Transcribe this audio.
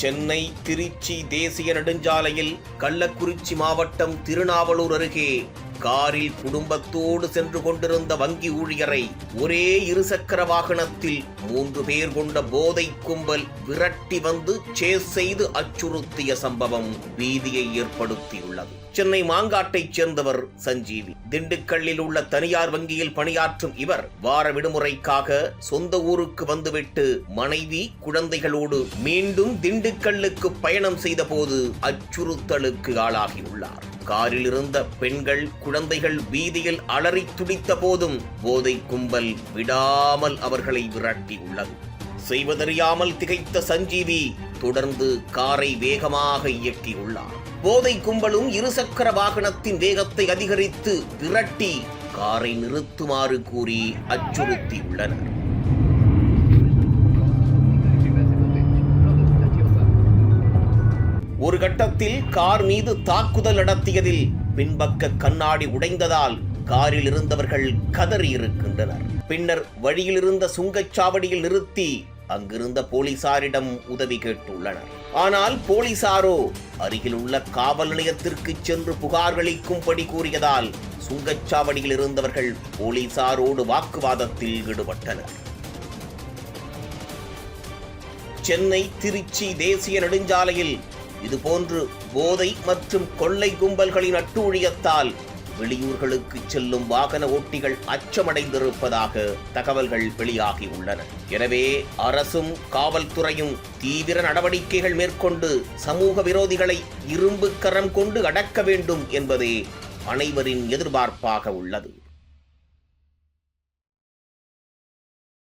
சென்னை திருச்சி தேசிய நெடுஞ்சாலையில் கள்ளக்குறிச்சி மாவட்டம் திருநாவலூர் அருகே காரில் குடும்பத்தோடு சென்று கொண்டிருந்த வங்கி ஊழியரை ஒரே இருசக்கர வாகனத்தில் 3 பேர் கொண்ட போதை கும்பல் விரட்டி வந்து சேஸ் செய்து அச்சுறுத்திய சம்பவம் பீதியை ஏற்படுத்தியுள்ளது. சென்னை மாங்காட்டைச் சேர்ந்தவர் சஞ்சீவி. திண்டுக்கல்லில் உள்ள தனியார் வங்கியில் பணியாற்றும் இவர் வார விடுமுறைக்காக சொந்த ஊருக்கு வந்துவிட்டு மனைவி குழந்தைகளோடு மீண்டும் திண்டுக்கல்லுக்கு பயணம் செய்த போது அச்சுறுத்தலுக்கு ஆளாகியுள்ளார். காரில் இருந்த பெண்கள் குழந்தைகள் வீதியில் அலறி துடித்த போதும் போதை கும்பல் விடாமல் அவர்களை விரட்டியுள்ளது. செய்வதறியாமல் திகைத்த சஞ்சீவி தொடர்ந்து காரை வேகமாக இயக்கியுள்ளார். போதை கும்பலும் இருசக்கர வாகனத்தின் வேகத்தை அதிகரித்து விரட்டி காரை நிறுத்துமாறு கூறி அச்சுறுத்தியுள்ளனர். ஒரு கட்டத்தில் கார் மீது தாக்குதல் நடத்தியதில் பின்பக்க கண்ணாடி உடைந்ததால் காரில் இருந்தவர்கள் கதறி இருக்கின்றனர். பின்னர் வழியில் இருந்த சுங்கச்சாவடியில் நிறுத்தி அங்கிருந்த போலீசாரிடம் உதவி கேட்டுள்ளனர். ஆனால் போலீசாரோ அருகில் உள்ள காவல் நிலையத்திற்கு சென்று புகார்களிக்கும்படி கூறியதால் சுங்கச்சாவடியில் இருந்தவர்கள் போலீசாரோடு வாக்குவாதத்தில் ஈடுபட்டனர். சென்னை திருச்சி தேசிய நெடுஞ்சாலையில் இதுபோன்று போதை மற்றும் கொள்ளை கும்பல்களின் அட்டூழியத்தால் வெளியூர்களுக்கு செல்லும் வாகன ஓட்டிகள் அச்சமடைந்திருப்பதாக தகவல்கள் வெளியாகியுள்ளன. எனவே அரசும் காவல்துறையும் தீவிர நடவடிக்கைகள் மேற்கொண்டு சமூக விரோதிகளை இரும்பு கரம் கொண்டு அடக்க வேண்டும் என்பதே அனைவரின் எதிர்பார்ப்பாக உள்ளது.